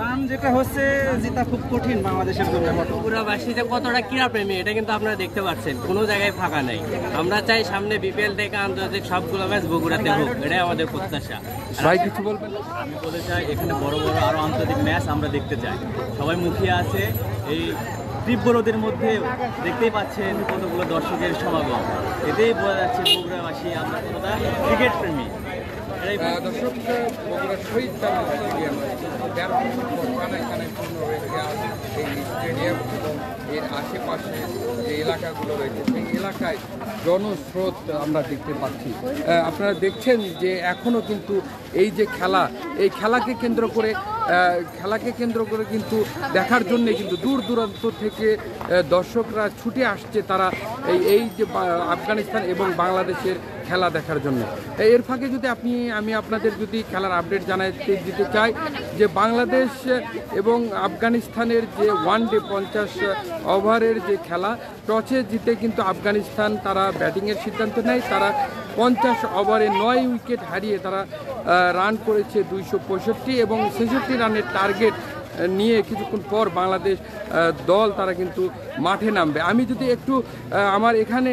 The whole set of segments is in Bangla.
রান যেটা হচ্ছে যেটা খুব কঠিন বাংলাদেশের জন্য। বগুড়াবাসীতে কতটা ক্রীড়াপ্রেমী এটা কিন্তু আপনারা দেখতে পাচ্ছেন, কোনো জায়গায় ফাঁকা নাই। আমরা চাই সামনে বিপিএল থেকে আন্তর্জাতিক সবগুলো ম্যাচ বগুড়াতে হোক, এটাই আমাদের প্রত্যাশা। ভাই কিছু বলবেন? আমি বলতে চাই এখানে বড় বড় আরও আন্তর্জাতিক ম্যাচ আমরা দেখতে চাই। সবাই মুখিয়ে আছে এই তীব্র রোদের মধ্যে, দেখতেই পাচ্ছেন কতগুলো দর্শকের সমাগম। এতেই বোঝা যাচ্ছে বগুড়াবাসী আমরা কতটা ক্রিকেট প্রেমী। দর্শক, বগুড়া শহীদ স্টেডিয়াম এই স্টেডিয়াম এবং এর আশেপাশে যে এলাকাগুলো রয়েছে সেই এলাকায় জনস্রোত আমরা দেখতে পাচ্ছি। আপনারা দেখছেন যে এখনও কিন্তু এই যে খেলা, এই খেলাকে কেন্দ্র করে কিন্তু দেখার জন্যে কিন্তু দূর দূরান্ত থেকে দর্শকরা ছুটে আসছে তারা এই যে আফগানিস্তান এবং বাংলাদেশের খেলা দেখার জন্য। এর ফাঁকে যদি আমি আপনাদের যদি খেলার আপডেট দিতে চাই যে বাংলাদেশ এবং আফগানিস্তানের যে ওয়ানডে 50 ওভারের যে খেলা, টসে জিতে কিন্তু আফগানিস্তান তারা ব্যাটিংয়ের সিদ্ধান্ত নেয়। তারা 50 ওভারে 9 উইকেট হারিয়ে তারা রান করেছে 265 এবং 66 রানের টার্গেট নিয়ে কিছুক্ষণ পর বাংলাদেশ দল তারা কিন্তু মাঠে নামবে। আমি যদি একটু আমার এখানে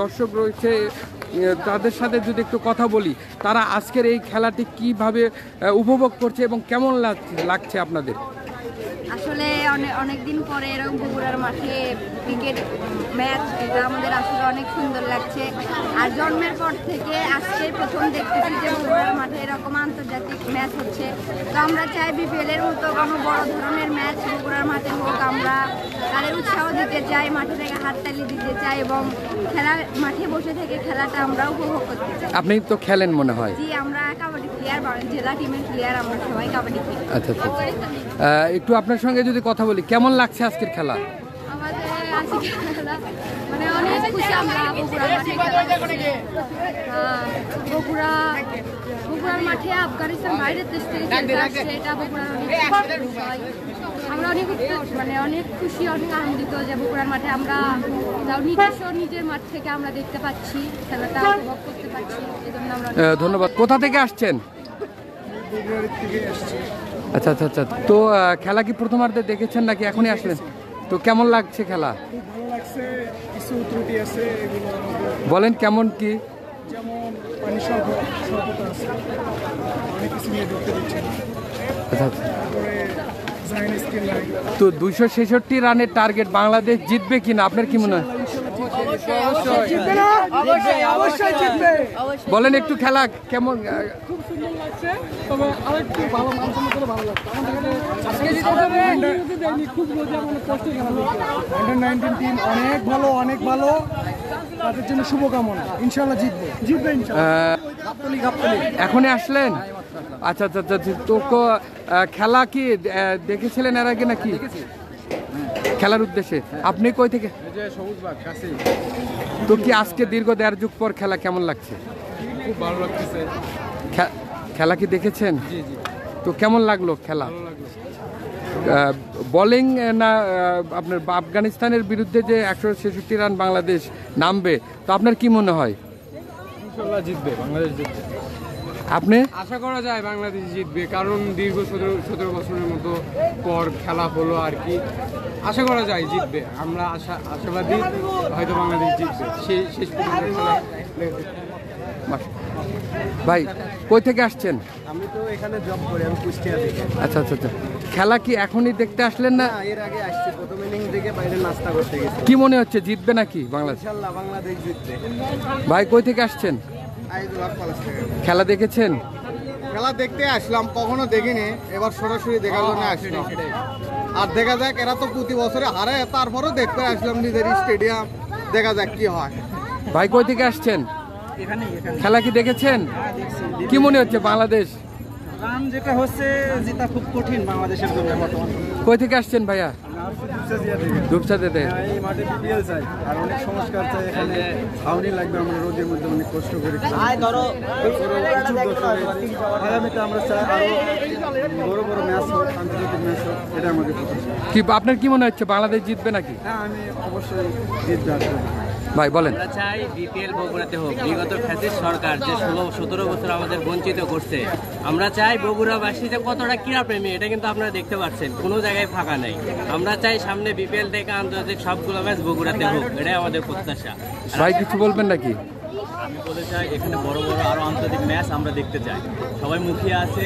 দর্শক রয়েছে তাদের সাথে যদি একটু কথা বলি, তারা আজকের এই খেলাটি কিভাবে উপভোগ করছে এবং কেমন লাগছে আপনাদের? আসলে অনেক দিন পরে এরকম বগুড়ার মাঠে ক্রিকেট ম্যাচ, এটা আমাদের আসলে অনেক সুন্দর লাগছে। আর জন্মের পর থেকে আজকে প্রথম দেখতেছি যে বগুড়ার মাঠে এরকম আন্তর্জাতিক ম্যাচ হচ্ছে। তো আমরা চাই বিপিএলের মতো কোনো বড় ধরনের ম্যাচ বগুড়ার মাঠে হোক। আমরা তাদের উৎসাহ দিতে চাই, মাঠে থেকে হাততালি দিতে চাই এবং মাঠে বসে থেকে খেলাটা আমরা উপভোগ করতে চাই। আপনি তো খেলেন মনে হয়? জি, আমরা কাবাডি প্লেয়ার, জেলা টিমের প্লেয়ার, আমরা সবাই কাবাডি খেলি। আচ্ছা, একটু আপনার সঙ্গে যদি কথা বলি, কেমন লাগছে আজকের খেলা? আমাদের আজকে খেলা মানে অনেক খুশি আমরা বগুড়ার মাঠে আফগানিস্তান বাইরের দেশ থেকে আসছে, এটা বগুড়ার অনেক বিষয়। আমরা অনেক খুশি, অনেক আনন্দিত যে বগুড়ার মাঠে আমরা নিজের মাঠ থেকে আমরা দেখতে পাচ্ছি, খেলাটা উপভোগ করতে পারছি। এজন্য আমরা ধন্যবাদ। কোথা থেকে আসছেন? আচ্ছা, তো খেলা কি প্রথমার্ধে দেখেছেন নাকি এখনই আসলেন? তো কেমন লাগছে খেলা? ভালো লাগছে, কিছু ত্রুটি আছে, এগুলো বলেন কেমন কি? যেমন পানি স্বল্পতা আছে, অনেক কিছু নিয়ে ঢুকতে দিচ্ছে না। আচ্ছা, তারপরে তো 266 রানের টার্গেট, বাংলাদেশ জিতবে কিনা আপনার কি মনে হয়? বলেন একটু খেলা কেমন? খুব সুন্দর লাগছে, তবে আরেকটু ভালো মানসম্মত করে ভালো লাগছে। খুব কষ্ট আন্ডার 19 টিম অনেক ভালো, তাদের জন্য শুভকামনা। ইনশাল্লাহ জিতবে এখনই আসলেন? আচ্ছা, তো খেলা কি দেখেছিলেন এর আগে নাকি? খেলার উদ্দেশ্যে আপনি কই থেকে? তো কি আজকে দীর্ঘ 1.5 যুগ পর খেলা কেমন লাগছে? খুব ভালো লাগতেছে। খেলা কি দেখেছেন? তো কেমন লাগলো খেলা? বোলিং না আপনার আফগানিস্তানের বিরুদ্ধে যে 166 রান বাংলাদেশ নামবে, তো আপনার কি মনে হয়? ইনশাল্লাহ জিতবে, বাংলাদেশ জিতবে। আপনি? আশা করা যায় বাংলাদেশ জিতবে, কারণ দীর্ঘ 17 বছরের মতো পর খেলা হলো আর কি। আশা করা যায় জিতবে, আমরা আশাবাদী হয়তো বাংলাদেশ জিতবে। শেষ পর্যন্ত খেলা। ভাই কই থেকে আসছেন? আমি তো এখানে জব করি, আমি কুষ্টিয়া থেকে। আচ্ছা, খেলা কি এখনই দেখতে আসলেন না? এর আগে আসছি, প্রথম ইনিংস থেকে বাইরে নাস্তা করতে গেছি। কি মনে হচ্ছে জিতবে নাকি বাংলাদেশ? ইনশাআল্লাহ বাংলাদেশ জিতবে। ভাই কই থেকে আসছেন? খেলা দেখেছেন? খেলা দেখতে আসলাম, কখনো দেখিনি, এবার সরাসরি দেখার জন্য আসলাম। আর দেখা যাক, এরা তো প্রতি বছরে হারে, তারপরেও দেখতে আসলাম নিজের স্টেডিয়াম, দেখা যাক কি হয়। ভাই কই থেকে আসছেন? খেলা কি দেখেছেন? কি মনে হচ্ছে বাংলাদেশ? রান যেটা হচ্ছে যেটা খুব কঠিন বাংলাদেশের জন্য বর্তমানে। কই থেকে আসছেন ভাইয়া? ধূপচাঁদিতে। এই মাঠে বিপিএল চাই আর অনেক সংস্কার চাই, এখানে ছাউনি লাগবে। আমরা রোদের মধ্যে অনেক কষ্ট করি। আগামীতে আমরা চাই আরো বড় ম্যাচ হোক, আন্তর্জাতিক ম্যাচ হোক, এটা আমাদের প্রত্যাশা। কি আপনার কি মনে হচ্ছে বাংলাদেশ জিতবে নাকি? হ্যাঁ, আমি অবশ্যই জিতবে। ভাই বলেন। আমরা চাই বিপিএল বগুড়াতে হোক। বিগত ফ্যাসিস্ট সরকার যে 16-17 বছর আমাদের বঞ্চিত করছে, আমরা চাই বগুড়াবাসী যে কতটা ক্রীড়া প্রেমী এটা কিন্তু আপনারা দেখতে পাচ্ছেন, কোনো জায়গায় ফাঁকা নেই। আমরা চাই সামনে বিপিএল থেকে আন্তর্জাতিক সবগুলো ম্যাচ বগুড়াতে হোক, এটাই আমাদের প্রত্যাশা। ভাই কিছু বলবেন নাকি? আমি বলতে চাই এখানে বড় বড় আরও আন্তর্জাতিক ম্যাচ আমরা দেখতে চাই। সবাই মুখিয়ে আছে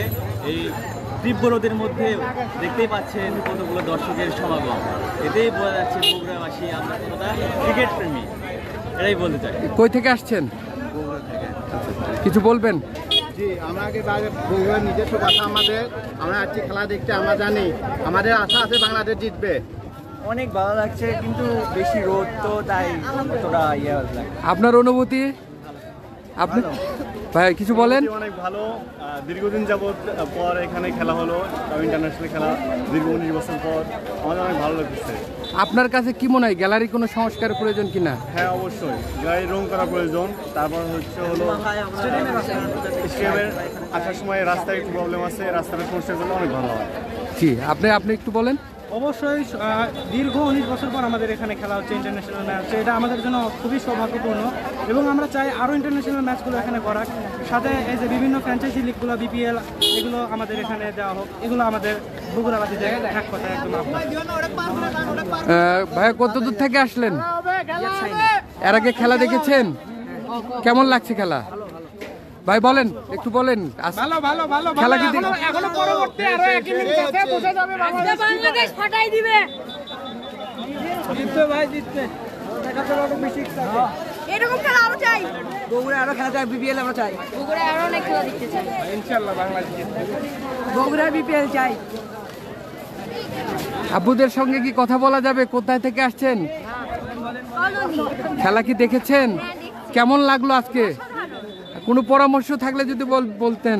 এই তীব্র রোদের মধ্যে, দেখতেই পাচ্ছেন কতগুলো দর্শকের সমাগম। এতেই বোঝা যাচ্ছে বগুড়াবাসী আমরা কতটা ক্রিকেট প্রেমী, এটাই বলতে চাই। কই থেকে আসছেন? কিছু বলবেন? জি, আমরা আগে বগুড়ার নিজস্ব ভাষা আমাদের, আমরা আজকে খেলা দেখতে আমরা জানি আমাদের আশা আছে বাংলাদেশ জিতবে। অনেক ভালো লাগছে, কিন্তু বেশি রোদ তো তাই তোরা লাগে। আপনার অনুভূতি? আপনি ভাই কিছু বলেন। অনেক ভালো, দীর্ঘদিন যাবত পর এখানে খেলা হলো, ইন্টারন্যাশনাল খেলা দীর্ঘ 19 বছর পর, আমাদের অনেক ভালো লাগছে। আপনার কাছে কি মনে হয় গ্যালারি কোনো সংস্কারের প্রয়োজন কিনা? হ্যাঁ অবশ্যই, গাড়ি রং করা প্রয়োজন। তারপর হলো স্টেডিয়ামের আসার সময় রাস্তায় একটু প্রবলেম আছে, রাস্তাটা সংস্কারের জন্য অনেক ভালো হয়। জি, আপনি একটু বলেন। অবশ্যই দীর্ঘ 19 বছর পর আমাদের এখানে খেলা হচ্ছে ইন্টারন্যাশনাল ম্যাচ, এটা আমাদের জন্য খুবই সৌভাগ্যপূর্ণ এবং আমরা চাই আরও ইন্টারন্যাশনাল ম্যাচগুলো এখানে করাক। সাথে এই যে বিভিন্ন ফ্র্যাঞ্চাইজি লিগগুলো বিপিএল এগুলো আমাদের এখানে দেওয়া হোক, এগুলো আমাদের বগুড়াবাসীদের এক কথা একদম ভাইয়া কত দূর থেকে আসলেন? এর আগে খেলা দেখেছেন? কেমন লাগছে খেলা? ভাই বলেন, একটু বলেন। ভালো ভালো ভালো খেলা কি এখনো পরবর্তী আরো এক ইনিংস আছে, বোঝা যাবে বাংলাদেশ ফাটাই দিবে। জিতবে ভাই, জিতবে। দেখাতে পারবো বেশি এরকম খেলা আরো চাই, বগুড়া আরো খেলা চাই, বিপিএল আমরা চাই, বগুড়া আরো অনেক খেলা দেখতে চাই। ইনশাআল্লাহ বাংলাদেশ জিতবে, বগুড়া বিপিএল চাই। আব্বুদের সঙ্গে কি কথা বলা যাবে? কোথায় থেকে আসছেন? খেলা কি দেখেছেন? কেমন লাগলো আজকে? কোনো পরামর্শ থাকলে যদি বলতেন।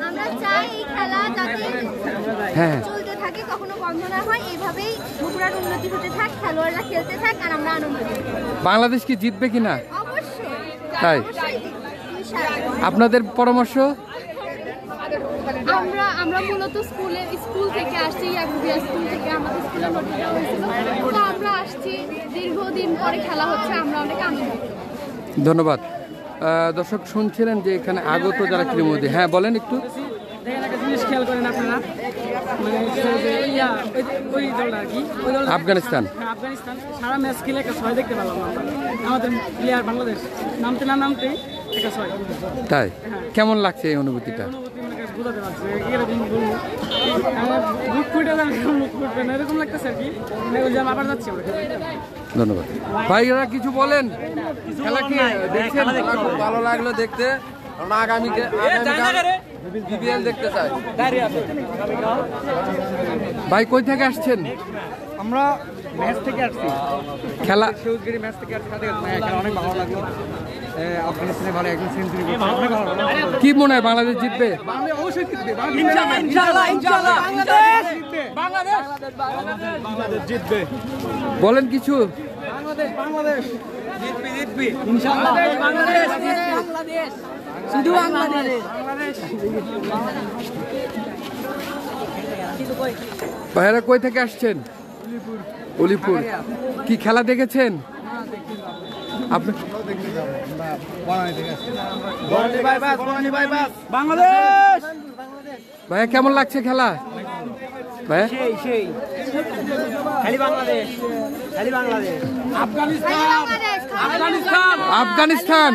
আমরা চাই এই খেলা যাতে হ্যাঁ চলতে থাকে, কখনো বন্ধ না হয়, এইভাবেই বগুড়ার উন্নতি হতে থাক, খেলোয়াড়রা খেলতে থাক আর আমরা আনন্দ পাই। বাংলাদেশ কি জিতবে কিনা? অবশ্যই তাই ইনশাআল্লাহ। আপনাদের পরামর্শ? আমরা মূলত স্কুল থেকে আসছি, ইয়াকুবিয়া স্কুল থেকে আমাদের স্কুলে ভর্তি করা হয়েছিল, তো আমরা আসছি, দীর্ঘদিন পরে খেলা হচ্ছে, আমরা অনেক আনন্দ। ধন্যবাদ। দর্শক শুনছিলেন যে এখানে আগত যারা ক্রীড়ামোদী। হ্যাঁ বলেন একটু। দেখেন একটা জিনিস খেয়াল করেন আপনারা, মানে ওই দল আর কি, ওই দল আফগানিস্তান। আফগানিস্তান সারা ম্যাচ খেলে একটা 6 দেখতে পেলাম আমরা। আমাদের প্লেয়ার বাংলাদেশ নামতে না নামতেই একটা 6। তাই কেমন লাগছে এই অনুভূতিটা? অনুভূতি মানে বোঝাতে পারছে, এরকম বলবো আমার বুক ফুটে যাবে, মুখ ফুটবে না, এরকম লাগতেছে আর কি। ওই যে আবার যাচ্ছি আমরা। ধন্যবাদ। ভাইরা কিছু বলেন। খেলা কি দেখছেন? খুব ভালো লাগলো দেখতে, কারণ আগামী বিপিএল দেখতে চাই। ভাই কই থেকে আসছেন? আমরা ম্যাচ থেকে আসছি, খেলা সৌদগিরি ম্যাচ থেকে আসছি। খেলা অনেক ভালো লাগলো, আফগানিস্তানে ভালো একজন সেঞ্চুরি করছে, অনেক ভালো লাগলো। কি মনে হয় বাংলাদেশ জিতবে? বাংলাদেশ অবশ্যই জিতবে, ইনশাআল্লাহ ইনশাআল্লাহ বাংলাদেশ জিতবে, বাংলাদেশ জিতবে। বলেন কিছু। বাংলাদেশ জিতবে ইনশাআল্লাহ, বাংলাদেশ শুধু বাংলাদেশ। ভাইরা কই থেকে আসছেন? উলিপুর। কি খেলা দেখেছেন আপনি? বাংলাদেশ। ভাইয়া কেমন লাগছে খেলা? ভাইয়া সেই খালি বাংলাদেশ, খালি বাংলাদেশ। আফগানিস্তান।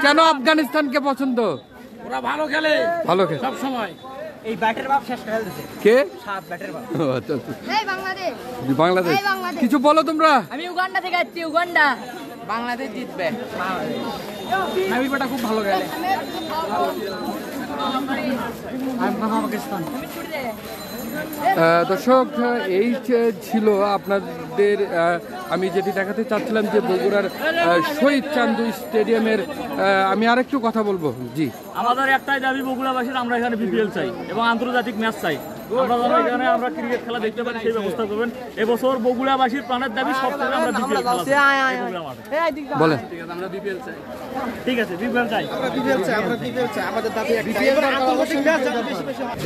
কেন আফগানিস্তানকে পছন্দ? ওরা ভালো খেলে, ভালো খেলে সব সময়। এই ব্যাটের বাপ শেষ করে দিয়েছে, কে? 7 ব্যাটের বাপ। ও, আচ্ছা, আচ্ছা। এই বাংলাদেশ, বাংলাদেশ। এই বাংলাদেশ। কিছু বলো তোমরা। আমি উগান্ডা থেকে আসছি, উগান্ডা। বাংলাদেশ জিতবে, নাবিবাটা খুব ভালো খেলে। পাকিস্তান। দর্শক এই ছিল আপনাদের আমি যেটি দেখাতে চাচ্ছিলাম যে বগুড়ার শহীদ চান্দু স্টেডিয়ামের। আমি আরেকটু কথা বলবো। জি, আমাদের একটাই দাবি বগুড়াবাসীর, আমরা এখানে বিপিএল চাই এবং আন্তর্জাতিক ম্যাচ চাই। আমরা যেন এখানে আমরা ক্রিকেট খেলা দেখতে পারি সেই ব্যবস্থা করবেন। এবছর বগুড়াবাসীর প্রাণের দাবি সব থেকে আমরা বিপিএল খেলা বলেন। আমরা বিপিএল চাই। ঠিক আছে, বিপিএল চাই। আমাদের দাবি একটাই, আন্তর্জাতিক ম্যাচ যাতে বেশি বেশি হয়।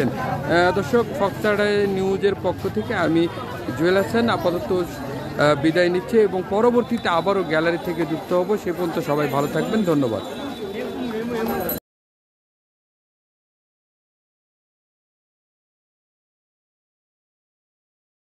দর্শক, ফক্সটার নিউজের পক্ষ থেকে আমি জুয়েল হাসান। আপাতত বিদায় নিচ্ছে এবং পরবর্তীতে আবারও গ্যালারি থেকে যুক্ত হব। সে পর্যন্ত সবাই ভালো থাকবেন, ধন্যবাদ।